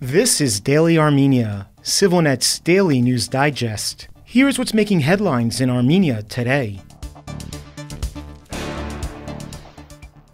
This is Daily Armenia, CivilNet's daily news digest. Here's what's making headlines in Armenia today.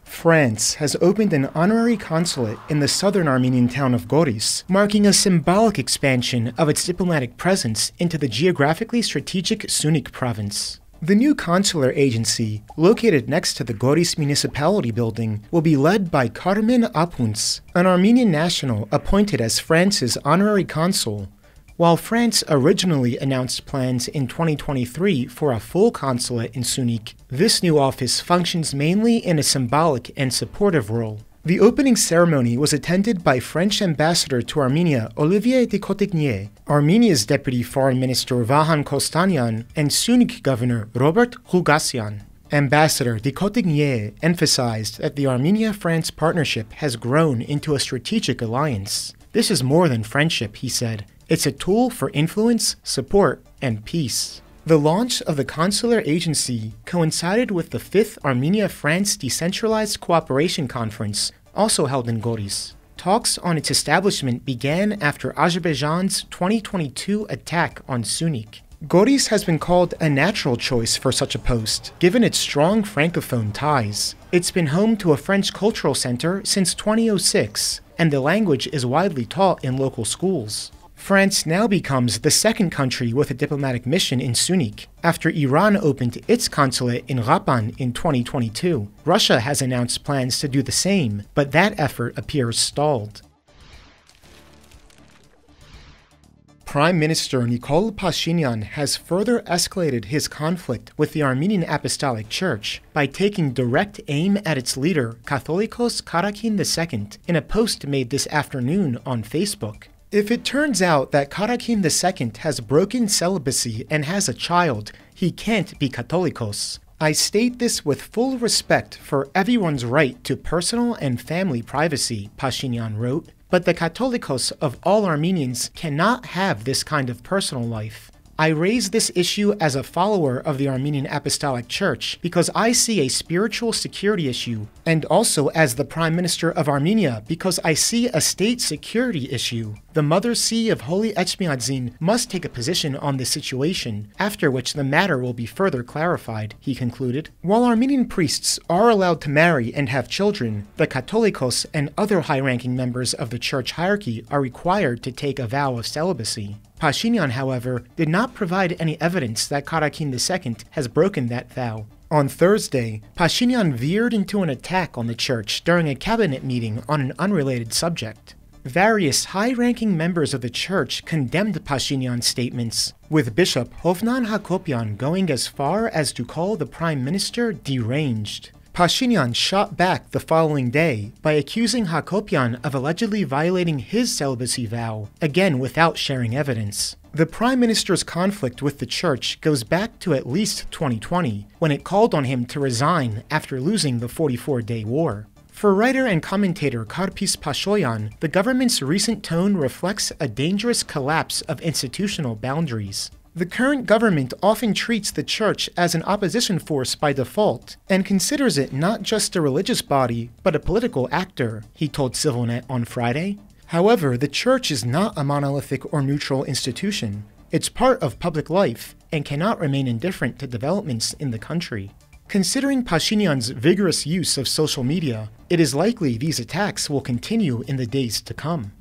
France has opened an honorary consulate in the southern Armenian town of Goris, marking a symbolic expansion of its diplomatic presence into the geographically strategic Syunik province. The new consular agency, located next to the Goris municipality building, will be led by Armenian Apostolic, an Armenian national appointed as France's honorary consul. While France originally announced plans in 2023 for a full consulate in Syunik, this new office functions mainly in a symbolic and supportive role. The opening ceremony was attended by French ambassador to Armenia Olivier de Cotigny, Armenia's deputy foreign minister Vahan Kostanyan, and Syunik governor Robert Rougassian. Ambassador de Cotigny emphasized that the Armenia-France partnership has grown into a strategic alliance. This is more than friendship, he said. It's a tool for influence, support, and peace. The launch of the consular agency coincided with the 5th Armenia-France Decentralized Cooperation Conference, also held in Goris. Talks on its establishment began after Azerbaijan's 2022 attack on Syunik. Goris has been called a natural choice for such a post, given its strong francophone ties. It's been home to a French cultural center since 2006, and the language is widely taught in local schools. France now becomes the second country with a diplomatic mission in Syunik, after Iran opened its consulate in Hղման in 2022. Russia has announced plans to do the same, but that effort appears stalled. Prime Minister Nikol Pashinyan has further escalated his conflict with the Armenian Apostolic Church by taking direct aim at its leader, Catholicos Karekin II, in a post made this afternoon on Facebook. If it turns out that Karekin II has broken celibacy and has a child, he can't be Catholicos. I state this with full respect for everyone's right to personal and family privacy, Pashinyan wrote, but the Catholicos of all Armenians cannot have this kind of personal life. I raise this issue as a follower of the Armenian Apostolic Church because I see a spiritual security issue, and also as the Prime Minister of Armenia because I see a state security issue. The Mother See of Holy Echmiadzin must take a position on this situation, after which the matter will be further clarified, he concluded. While Armenian priests are allowed to marry and have children, the Catholicos and other high-ranking members of the church hierarchy are required to take a vow of celibacy. Pashinyan, however, did not provide any evidence that Karekin II has broken that vow. On Thursday, Pashinyan veered into an attack on the church during a cabinet meeting on an unrelated subject. Various high-ranking members of the church condemned Pashinyan's statements, with Bishop Hovnan Hakopian going as far as to call the Prime Minister deranged. Pashinyan shot back the following day by accusing Hakopian of allegedly violating his celibacy vow, again without sharing evidence. The Prime Minister's conflict with the church goes back to at least 2020, when it called on him to resign after losing the 44-day war. For writer and commentator Karpis Pashoyan, the government's recent tone reflects a dangerous collapse of institutional boundaries. The current government often treats the church as an opposition force by default, and considers it not just a religious body, but a political actor, he told CivilNet on Friday. However, the church is not a monolithic or neutral institution. It's part of public life, and cannot remain indifferent to developments in the country. Considering Pashinyan's vigorous use of social media, it is likely these attacks will continue in the days to come.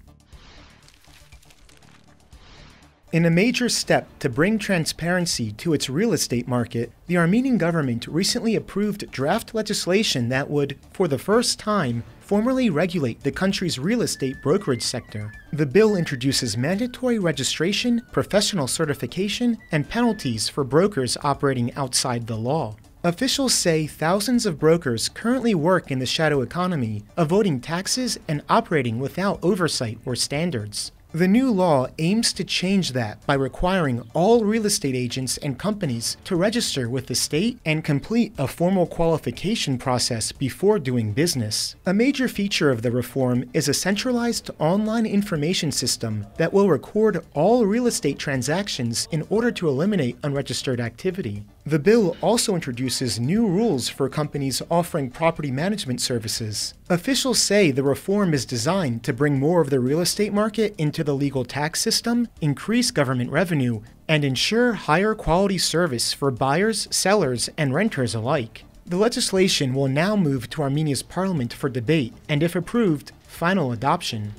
In a major step to bring transparency to its real estate market, the Armenian government recently approved draft legislation that would, for the first time, formally regulate the country's real estate brokerage sector. The bill introduces mandatory registration, professional certification, and penalties for brokers operating outside the law. Officials say thousands of brokers currently work in the shadow economy, avoiding taxes and operating without oversight or standards. The new law aims to change that by requiring all real estate agents and companies to register with the state and complete a formal qualification process before doing business. A major feature of the reform is a centralized online information system that will record all real estate transactions in order to eliminate unregistered activity. The bill also introduces new rules for companies offering property management services. Officials say the reform is designed to bring more of the real estate market into the legal tax system, increase government revenue, and ensure higher quality service for buyers, sellers, and renters alike. The legislation will now move to Armenia's parliament for debate and, if approved, final adoption.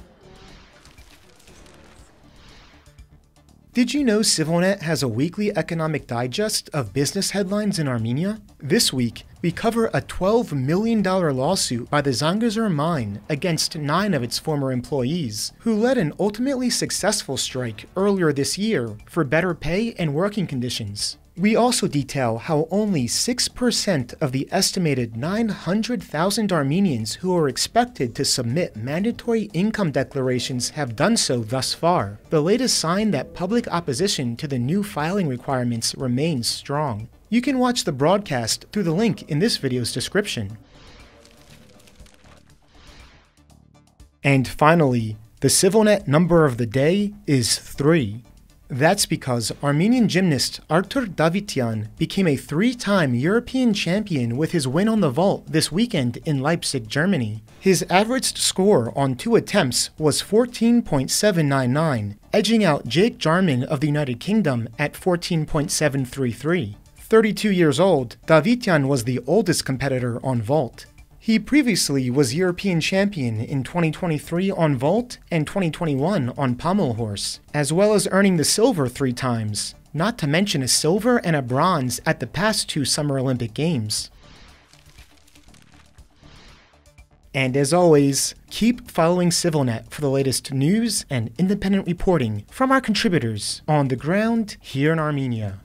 Did you know ՍիվիլՆեթ has a weekly economic digest of business headlines in Armenia? This week, we cover a $12 million lawsuit by the Zangezur mine against 9 of its former employees, who led an ultimately successful strike earlier this year for better pay and working conditions. We also detail how only 6% of the estimated 900,000 Armenians who are expected to submit mandatory income declarations have done so thus far, the latest sign that public opposition to the new filing requirements remains strong. You can watch the broadcast through the link in this video's description. And finally, the ՍիվիլՆեթ number of the day is 3. That's because Armenian gymnast Artur Davityan became a 3-time European champion with his win on the vault this weekend in Leipzig, Germany. His averaged score on 2 attempts was 14.799, edging out Jake Jarman of the United Kingdom at 14.733. 32 years old, Davityan was the oldest competitor on vault. He previously was European champion in 2023 on vault and 2021 on pommel horse, as well as earning the silver 3 times, not to mention a silver and a bronze at the past 2 Summer Olympic Games. And as always, keep following ＳիվիլՆeթ for the latest news and independent reporting from our contributors on the ground here in Armenia.